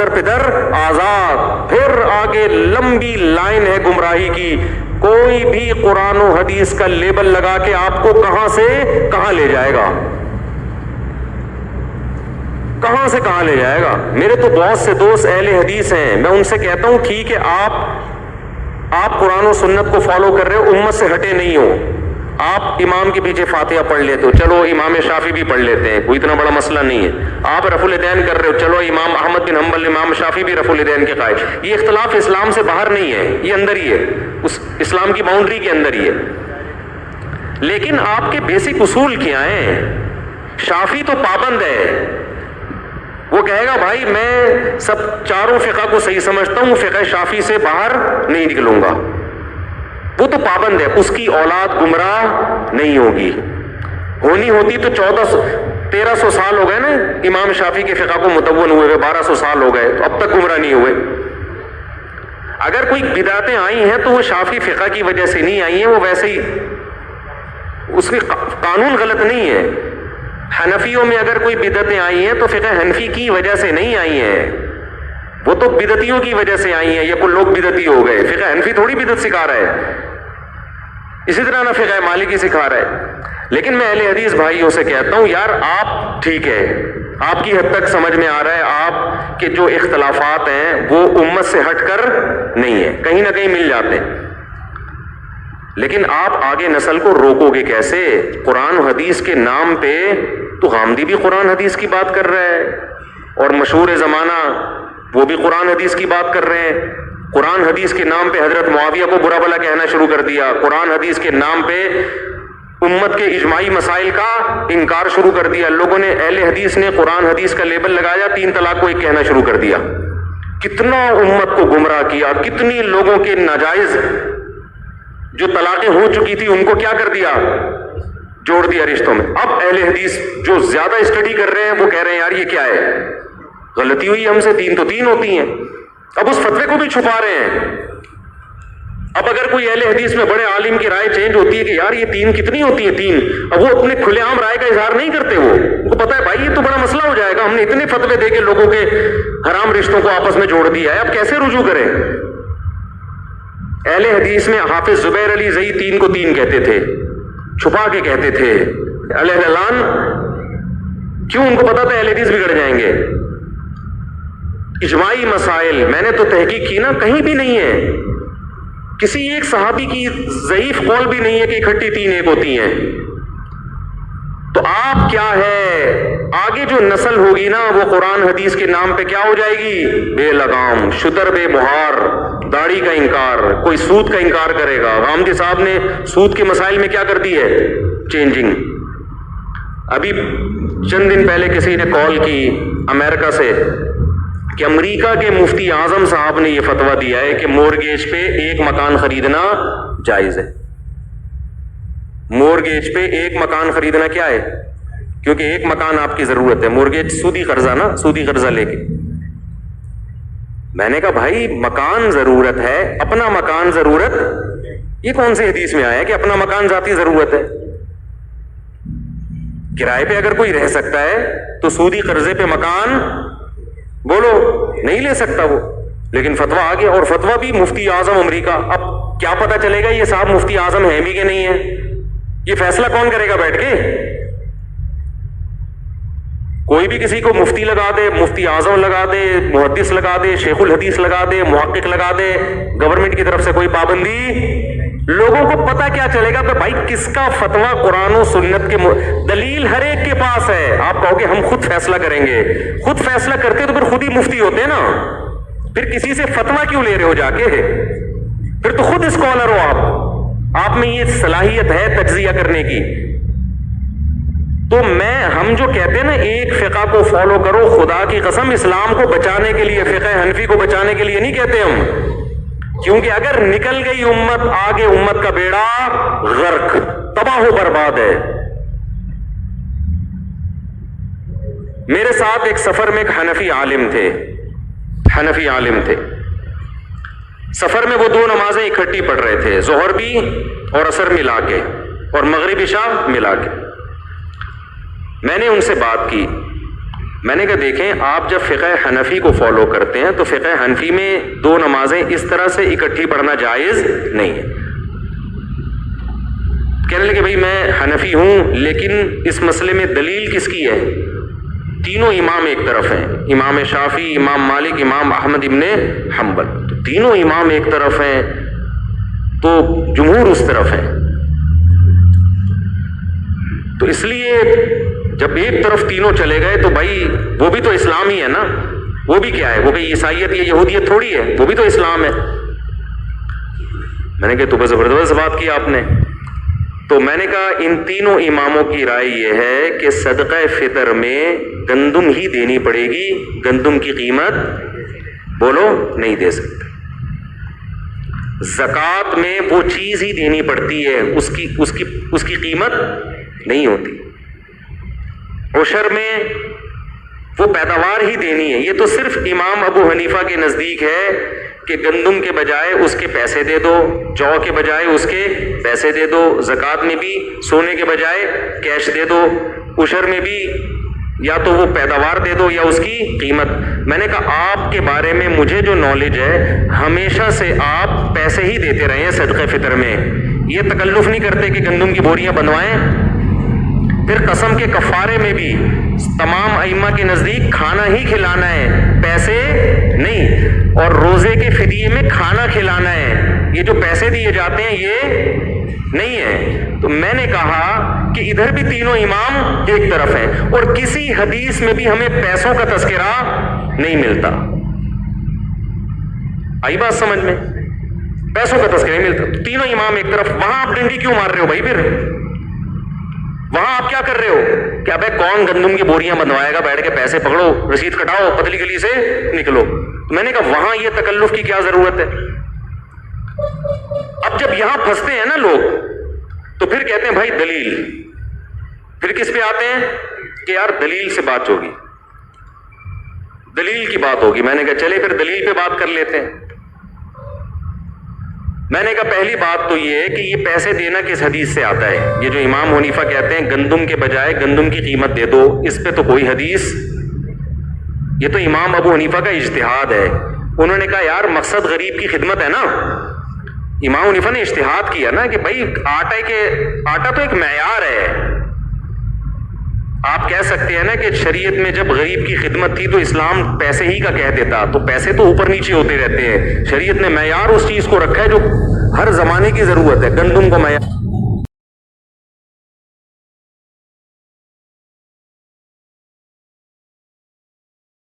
پدر آزاد. پھر آگے لمبی لائن ہے گمراہی کی. کوئی بھی قرآن و حدیث کا لیبل لگا کے آپ کو کہاں سے کہاں لے جائے گا, کہاں سے کہاں لے جائے گا. میرے تو بہت سے دوست اہل حدیث ہیں, میں ان سے کہتا ہوں ٹھیک ہے آپ قرآن و سنت کو فالو کر رہے ہو, امت سے ہٹے نہیں ہو. آپ امام کے پیچھے فاتحہ پڑھ لیتے ہو, چلو امام شافعی بھی پڑھ لیتے ہیں, کوئی اتنا بڑا مسئلہ نہیں ہے. آپ رفع الیدین کر رہے ہو, چلو امام احمد بن حنبل امام شافعی بھی رفع الیدین کے قائل. یہ اختلاف اسلام سے باہر نہیں ہے, یہ اندر ہی ہے, اس اسلام کی باؤنڈری کے اندر ہی ہے. لیکن آپ کے بیسک اصول کیا ہیں؟ شافعی تو پابند ہے, وہ کہے گا بھائی میں سب چاروں فقہ کو صحیح سمجھتا ہوں, فقہ شافعی سے باہر نہیں نکلوں گا. وہ تو پابند ہے, اس کی اولاد گمراہ نہیں ہوگی. ہونی ہوتی تو 1300 سال ہو گئے نا امام شافعی کے فقہ کو مدون ہوئے, 1200 سال ہو گئے, تو اب تک گمراہ نہیں ہوئے. اگر کوئی بدعتیں آئی ہیں تو وہ شافعی فقہ کی وجہ سے نہیں آئی ہیں, وہ ویسے ہی اس کے قانون غلط نہیں ہے. حنفیوں میں اگر کوئی بدعتیں آئی ہیں تو فقہ حنفی کی وجہ سے نہیں آئی ہیں, وہ تو بدعتیوں کی وجہ سے آئی ہیں. یہ کوئی لوگ بدعتی ہو گئے, فقہ حنفی تھوڑی بدعت سکھا رہا ہے, اسی طرح نہ فقہ مالکی سکھا رہا ہے. لیکن میں اہل حدیث بھائیوں سے کہتا ہوں یار آپ ٹھیک ہے, آپ کی حد تک سمجھ میں آ رہا ہے, آپ کے جو اختلافات ہیں وہ امت سے ہٹ کر نہیں ہے, کہیں نہ کہیں مل جاتے ہیں. لیکن آپ آگے نسل کو روکو گے کیسے؟ قرآن و حدیث کے نام پہ تو غامدی بھی قرآن حدیث کی بات کر رہا ہے, اور مشہور زمانہ وہ بھی قرآن حدیث کی بات کر رہے ہیں. قرآن حدیث کے نام پہ حضرت معاویہ کو برا بھلا کہنا شروع کر دیا. قرآن حدیث کے نام پہ امت کے اجماعی مسائل کا انکار شروع کر دیا. لوگوں نے, اہل حدیث نے قرآن حدیث کا لیبل لگایا, 3 طلاق کو ایک کہنا شروع کر دیا. کتنا امت کو گمراہ کیا, کتنی لوگوں کے ناجائز جو طلاقیں ہو چکی تھی ان کو کیا کر دیا, جوڑ دیا رشتوں میں. اب اہل حدیث جو زیادہ اسٹڈی کر رہے ہیں وہ کہہ رہے ہیں یار یہ کیا ہے, غلطی ہوئی ہم سے, 3 تو 3 ہوتی ہیں. اب اس فتوے کو بھی چھپا رہے ہیں. اب اگر کوئی اہل حدیث میں بڑے عالم کی رائے چینج ہوتی ہے کہ یار یہ 3 کتنی ہوتی ہیں 3, اب وہ اپنے کھلے عام رائے کا اظہار نہیں کرتے. وہ ان کو پتا ہے بھائی یہ تو بڑا مسئلہ ہو جائے گا, ہم نے اتنے فتوے دے کے لوگوں کے حرام رشتوں کو آپس میں جوڑ دیا ہے, اب کیسے رجوع کریں. اہل حدیث میں حافظ زبیر علی زئی 3 کو 3 کہتے تھے, چھپا کے کہتے تھے. علیہ اعلان کیوں؟ ان کو پتا تھا اہل حدیث بگڑ جائیں گے. اجماعی مسائل میں نے تو تحقیق کی نا, کہیں بھی نہیں ہے, کسی ایک صحابی کی ضعیف قول بھی نہیں ہے کہ اکٹھی 3 ایک ہوتی ہیں. تو آپ کیا ہے, آگے جو نسل ہوگی نا وہ قرآن حدیث کے نام پہ کیا ہو جائے گی, بے لگام, شتر بے بہار, داڑھی کا انکار, کوئی سود کا انکار کرے گا. غامدی صاحب نے سود کے مسائل میں کیا کر دی ہے, چینجنگ. ابھی چند دن پہلے کسی نے کال کی امریکہ سے کہ امریکہ کے مفتی اعظم صاحب نے یہ فتویٰ دیا ہے کہ مورگیج پہ 1 مکان خریدنا جائز ہے. مورگیج پہ 1 مکان خریدنا کیا ہے, کیونکہ 1 مکان آپ کی ضرورت ہے. مورگیج سودی قرضہ نا, سودی قرضہ لے کے. میں نے کہا بھائی مکان ضرورت ہے, اپنا مکان ضرورت, یہ کون سی حدیث میں آیا ہے کہ اپنا مکان ذاتی ضرورت ہے؟ کرائے پہ اگر کوئی رہ سکتا ہے تو سودی قرضے پہ مکان بولو نہیں لے سکتا وہ. لیکن فتویٰ آ گیا, اور فتویٰ بھی مفتی اعظم امریکہ. اب کیا پتا چلے گا یہ صاحب مفتی اعظم ہیں بھی کہ نہیں ہے, یہ فیصلہ کون کرے گا بیٹھ کے؟ کوئی بھی کسی کو مفتی لگا دے, مفتی اعظم لگا دے, محدث لگا دے, شیخ الحدیث لگا دے, محقق لگا دے, گورنمنٹ کی طرف سے کوئی پابندی. لوگوں کو پتا کیا چلے گا کہ بھائی کس کا فتویٰ قرآن و سنت کے دلیل ہر ایک کے پاس ہے. آپ کہو گے ہم خود فیصلہ کریں گے, خود فیصلہ کرتے تو پھر خود ہی مفتی ہوتے نا, پھر کسی سے فتویٰ کیوں لے رہے ہو جا کے, پھر تو خود اسکالر ہو. آپ میں یہ صلاحیت ہے تجزیہ کرنے کی. تو ہم جو کہتے ہیں نا ایک فقہ کو فالو کرو, خدا کی قسم اسلام کو بچانے کے لیے, فقہ حنفی کو بچانے کے لیے نہیں کہتے ہم, کیونکہ اگر نکل گئی امت آگے, امت کا بیڑا غرق, تباہ و برباد ہے. میرے ساتھ ایک سفر میں ایک حنفی عالم تھے. سفر میں وہ 2 نمازیں اکٹھی پڑھ رہے تھے, ظہر بھی اور عصر ملا کے, اور مغرب عشاء ملا کے. میں نے ان سے بات کی, میں نے کہا دیکھیں آپ جب فقہ حنفی کو فالو کرتے ہیں تو فقہ حنفی میں 2 نمازیں اس طرح سے اکٹھی پڑھنا جائز نہیں ہے. کہنے لگے بھائی میں حنفی ہوں لیکن اس مسئلے میں دلیل کس کی ہے؟ تینوں امام ایک طرف ہیں، امام شافعی، امام مالک، امام احمد ابن حنبل، تو تینوں امام ایک طرف ہیں تو جمہور اس طرف ہیں. تو اس لیے جب ایک طرف تینوں چلے گئے تو بھائی وہ بھی تو اسلام ہی ہے نا، وہ بھی کیا ہے، وہ بھی عیسائیت یا یہودیت تھوڑی ہے، وہ بھی تو اسلام ہے. میں نے کہا تو بس زبردست بات کی آپ نے. تو میں نے کہا ان تینوں اماموں کی رائے یہ ہے کہ صدقہ فطر میں گندم ہی دینی پڑے گی، گندم کی قیمت بولو نہیں دے سکتے. زکوٰۃ میں وہ چیز ہی دینی پڑتی ہے، اس کی قیمت نہیں ہوتی. عشر میں وہ پیداوار ہی دینی ہے. یہ تو صرف امام ابو حنیفہ کے نزدیک ہے کہ گندم کے بجائے اس کے پیسے دے دو، جو کے بجائے اس کے پیسے دے دو، زکوٰۃ میں بھی سونے کے بجائے کیش دے دو، عشر میں بھی یا تو وہ پیداوار دے دو یا اس کی قیمت. میں نے کہا آپ کے بارے میں مجھے جو نالج ہے ہمیشہ سے آپ پیسے ہی دیتے رہے ہیں صدقہ فطر میں، یہ تکلف نہیں کرتے کہ گندم کی بوریاں بنوائیں. پھر قسم کے کفارے میں بھی تمام ائمہ کے نزدیک کھانا ہی کھلانا ہے، پیسے نہیں. اور روزے کے فدیے میں کھانا کھلانا ہے، یہ جو پیسے دیے جاتے ہیں یہ نہیں ہے. تو میں نے کہا کہ ادھر بھی تینوں امام ایک طرف ہیں اور کسی حدیث میں بھی ہمیں پیسوں کا تذکرہ نہیں ملتا. آئی بات سمجھ میں؟ پیسوں کا تذکرہ نہیں ملتا. تینوں امام ایک طرف. وہاں آپ ڈنڈی کیوں مار رہے ہو بھائی؟ پھر وہاں آپ کیا کر رہے ہو کہ ابے کون گندم کی بوریاں بنوائے گا، بیٹھ کے پیسے پکڑو، رسید کٹاؤ، پتلی گلی سے نکلو. میں نے کہا وہاں یہ تکلف کی کیا ضرورت ہے؟ اب جب یہاں پھنستے ہیں نا لوگ تو پھر کہتے ہیں بھائی دلیل. پھر کس پہ آتے ہیں کہ یار دلیل سے بات ہوگی، دلیل کی بات ہوگی. میں نے کہا چلے پھر دلیل پہ بات کر لیتے ہیں. میں نے کہا پہلی بات تو یہ ہے کہ یہ پیسے دینا کس حدیث سے آتا ہے؟ یہ جو امام حنیفہ کہتے ہیں گندم کے بجائے گندم کی قیمت دے دو، اس پہ تو کوئی حدیث، یہ تو امام ابو حنیفہ کا اجتہاد ہے. انہوں نے کہا یار مقصد غریب کی خدمت ہے نا. امام حنیفہ نے اجتہاد کیا نا کہ بھائی آٹا تو ایک معیار ہے. آپ کہہ سکتے ہیں نا کہ شریعت میں جب غریب کی خدمت تھی تو اسلام پیسے ہی کا کہہ دیتا، تو پیسے تو اوپر نیچے ہوتے رہتے ہیں. شریعت نے معیار اس چیز کو رکھا ہے جو ہر زمانے کی ضرورت ہے. گندم کو معیار